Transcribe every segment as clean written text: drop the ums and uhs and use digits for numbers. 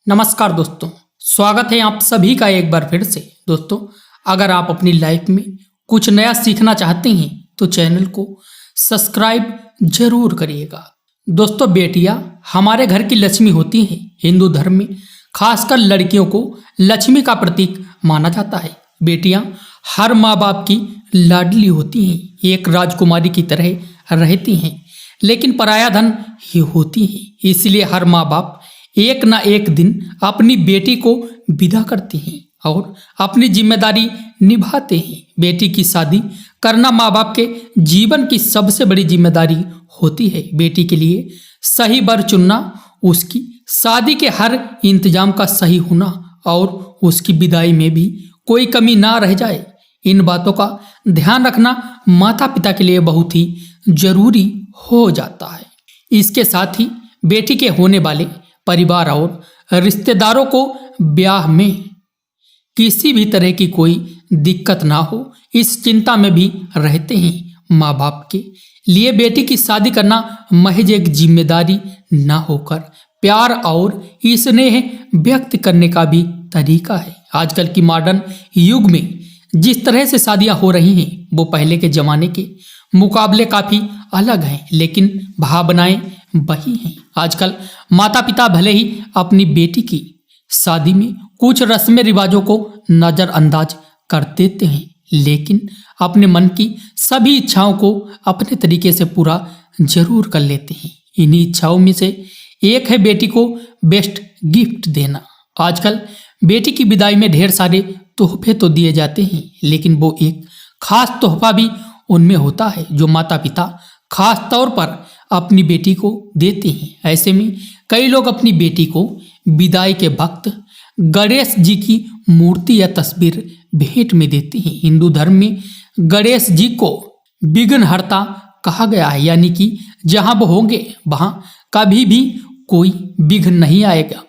नमस्कार दोस्तों, स्वागत है आप सभी का एक बार फिर से। दोस्तों, अगर आप अपनी लाइफ में कुछ नया सीखना चाहते हैं तो चैनल को सब्सक्राइब जरूर करिएगा। दोस्तों, बेटियां हमारे घर की लक्ष्मी होती हैं। हिंदू धर्म में खासकर लड़कियों को लक्ष्मी का प्रतीक माना जाता है। बेटियां हर माँ बाप की लाडली होती हैं, एक राजकुमारी की तरह रहती हैं, लेकिन पराया धन ही होती हैं। इसलिए हर माँ बाप एक ना एक दिन अपनी बेटी को विदा करते हैं और अपनी जिम्मेदारी निभाते हैं। बेटी की शादी करना माँ बाप के जीवन की सबसे बड़ी जिम्मेदारी होती है। बेटी के लिए सही वर चुनना, उसकी शादी के हर इंतजाम का सही होना और उसकी विदाई में भी कोई कमी ना रह जाए, इन बातों का ध्यान रखना माता पिता के लिए बहुत ही जरूरी हो जाता है। इसके साथ ही बेटी के होने वाले परिवार और रिश्तेदारों को ब्याह में किसी भी तरह की कोई दिक्कत ना हो, इस चिंता में भी रहते हैं। माँ बाप के लिए बेटी की शादी करना महज एक जिम्मेदारी ना होकर प्यार और स्नेह व्यक्त करने का भी तरीका है। आजकल की मॉडर्न युग में जिस तरह से शादियां हो रही हैं वो पहले के जमाने के मुकाबले काफी अलग हैं, लेकिन भावनाएं वही हैं। आजकल माता पिता भले ही अपनी बेटी की शादी में कुछ रस्में रिवाजों को नजरअंदाज कर देते हैं, लेकिन अपने मन की सभी इच्छाओं को अपने तरीके से पूरा जरूर कर लेते हैं। इन्हीं इच्छाओं में से एक है बेटी को बेस्ट गिफ्ट देना। आजकल बेटी की विदाई में ढेर सारे तोहफे तो दिए जाते हैं, लेकिन वो एक खास तोहफा भी उनमें होता है जो माता पिता खास तौर पर अपनी बेटी को देते हैं। ऐसे में कई लोग अपनी बेटी को विदाई के वक्त गणेश जी की मूर्ति या तस्वीर भेंट में देते हैं। हिंदू धर्म में गणेश जी को विघ्नहर्ता कहा गया है, यानी कि जहां वो होंगे वहां कभी भी कोई विघ्न नहीं आएगा।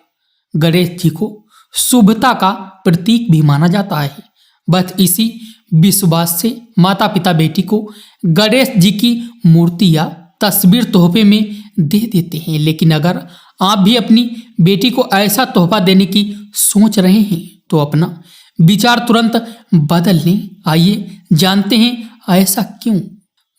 गणेश जी को शुभता का प्रतीक भी माना जाता है। बस इसी विश्वास से माता पिता बेटी को गणेश जी की मूर्ति या तस्वीर तोहफे में दे देते हैं। लेकिन अगर आप भी अपनी बेटी को ऐसा तोहफा देने की सोच रहे हैं तो अपना विचार तुरंत बदल लें। आइए जानते हैं ऐसा क्यों।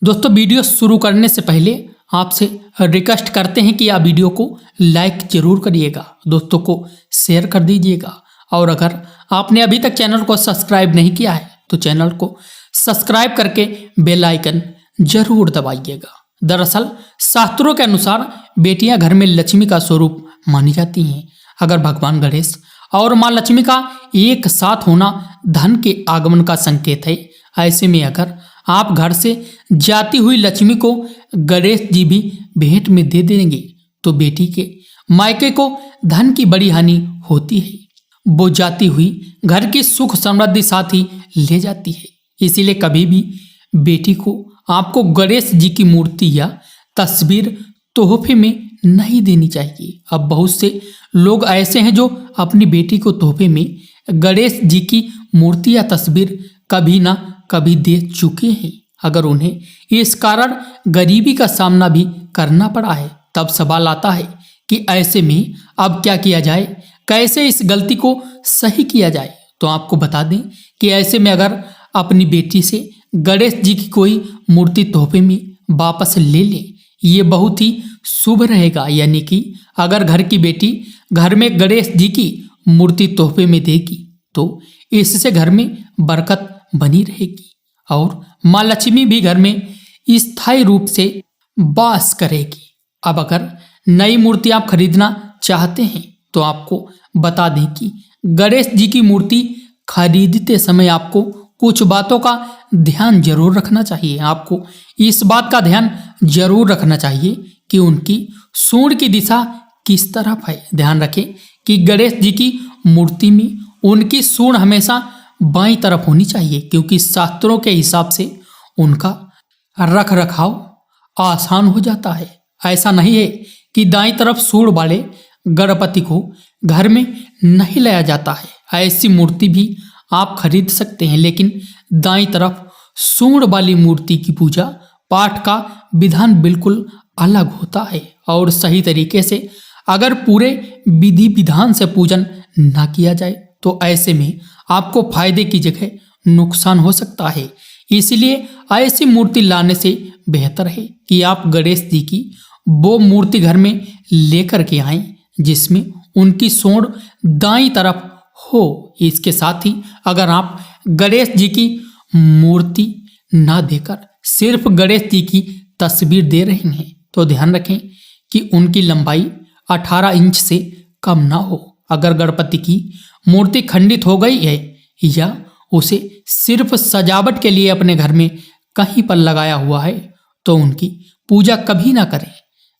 दोस्तों, वीडियो शुरू करने से पहले आपसे रिक्वेस्ट करते हैं कि आप वीडियो को लाइक जरूर करिएगा, दोस्तों को शेयर कर दीजिएगा, और अगर आपने अभी तक चैनल को सब्सक्राइब नहीं किया है तो चैनल को सब्सक्राइब करके बेल आइकन जरूर दबाइएगा। दरअसल शास्त्रों के अनुसार बेटियां घर में लक्ष्मी का स्वरूप मानी जाती हैं। अगर भगवान गणेश और माँ लक्ष्मी का एक साथ होना धन के आगमन का संकेत है। ऐसे में अगर आप घर से जाती हुई लक्ष्मी को गणेश जी भी भेंट में दे देंगे तो बेटी के मायके को धन की बड़ी हानि होती है। वो जाती हुई घर की सुख समृद्धि साथ ही ले जाती है। इसीलिए कभी भी बेटी को आपको गणेश जी की मूर्ति या तस्वीर तोहफे में नहीं देनी चाहिए। अब बहुत से लोग ऐसे हैं जो अपनी बेटी को तोहफे में गणेश जी की मूर्ति या तस्वीर कभी ना कभी दे चुके हैं। अगर उन्हें इस कारण गरीबी का सामना भी करना पड़ा है, तब सवाल आता है कि ऐसे में अब क्या किया जाए, कैसे इस गलती को सही किया जाए। तो आपको बता दें कि ऐसे में अगर अपनी बेटी से गणेश जी की कोई मूर्ति तोहफे में वापस ले ले, ये बहुत ही शुभ रहेगा। यानी कि अगर घर की बेटी घर में गणेश जी की मूर्ति तोहफे में देगी तो इससे घर में बरकत बनी रहेगी और माँ लक्ष्मी भी घर में स्थायी रूप से वास करेगी। अब अगर नई मूर्ति आप खरीदना चाहते हैं तो आपको बता दें कि गणेश जी की मूर्ति खरीदते समय आपको कुछ बातों का ध्यान जरूर रखना चाहिए। आपको इस बात का ध्यान जरूर रखना चाहिए कि उनकी सूंड की दिशा किस तरफ है। ध्यान रखें कि गणेश जी की मूर्ति में उनकी सूंड हमेशा बाईं तरफ होनी चाहिए, क्योंकि शास्त्रों के हिसाब से उनका रख रखाव आसान हो जाता है। ऐसा नहीं है कि दाईं तरफ सूंड वाले गणपति को घर में नहीं लाया जाता है। ऐसी मूर्ति भी आप खरीद सकते हैं, लेकिन दाईं तरफ सूंड वाली मूर्ति की पूजा पाठ का विधान बिल्कुल अलग होता है और सही तरीके से अगर पूरे विधि विधान से पूजन ना किया जाए तो ऐसे में आपको फायदे की जगह नुकसान हो सकता है। इसलिए ऐसी मूर्ति लाने से बेहतर है कि आप गणेश जी की वो मूर्ति घर में लेकर के आएं जिसमें उनकी सूंड दाईं तरफ हो। इसके साथ ही अगर आप गणेश जी की मूर्ति ना देकर सिर्फ गणेश जी की तस्वीर दे रहे हैं तो ध्यान रखें कि उनकी लंबाई 18 इंच से कम ना हो। अगर गणपति की मूर्ति खंडित हो गई है या उसे सिर्फ सजावट के लिए अपने घर में कहीं पर लगाया हुआ है तो उनकी पूजा कभी ना करें।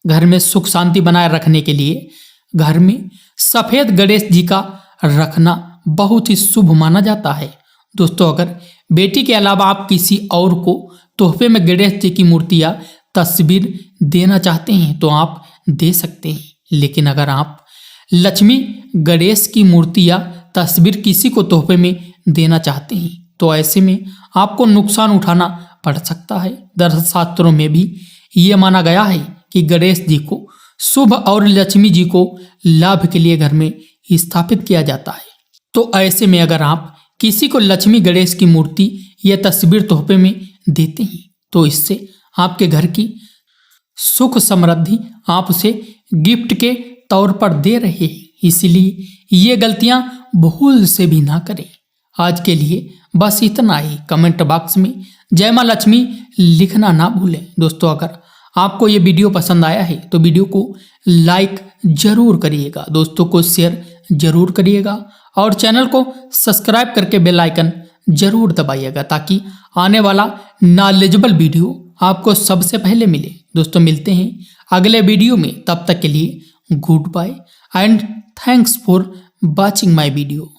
घर में सुख शांति बनाए रखने के लिए घर में सफेद गणेश जी का रखना बहुत ही शुभ माना जाता है। दोस्तों, अगर बेटी के अलावा आप किसी और को तोहफे में गणेश जी की मूर्ति या तस्वीर देना चाहते हैं तो आप दे सकते हैं, लेकिन अगर आप लक्ष्मी गणेश की मूर्ति या तस्वीर किसी को तोहफे में देना चाहते हैं तो ऐसे में आपको नुकसान उठाना पड़ सकता है। दरअसल शास्त्रों में भी ये माना गया है कि गणेश जी को शुभ और लक्ष्मी जी को लाभ के लिए घर में स्थापित किया जाता है। तो ऐसे में अगर आप किसी को लक्ष्मी गणेश की मूर्ति या तस्वीर तोहफे में देते हैं तो इससे आपके घर की सुख समृद्धि आप उसे गिफ्ट के तौर पर दे रहे हैं। इसलिए ये गलतियां भूल से भी ना करें। आज के लिए बस इतना ही। कमेंट बॉक्स में जय मां लक्ष्मी लिखना ना भूलें। दोस्तों, अगर आपको ये वीडियो पसंद आया है तो वीडियो को लाइक जरूर करिएगा, दोस्तों को शेयर जरूर करिएगा और चैनल को सब्सक्राइब करके बेल आइकन जरूर दबाइएगा ताकि आने वाला नॉलेजेबल वीडियो आपको सबसे पहले मिले। दोस्तों, मिलते हैं अगले वीडियो में, तब तक के लिए good bye and thanks for watching my video.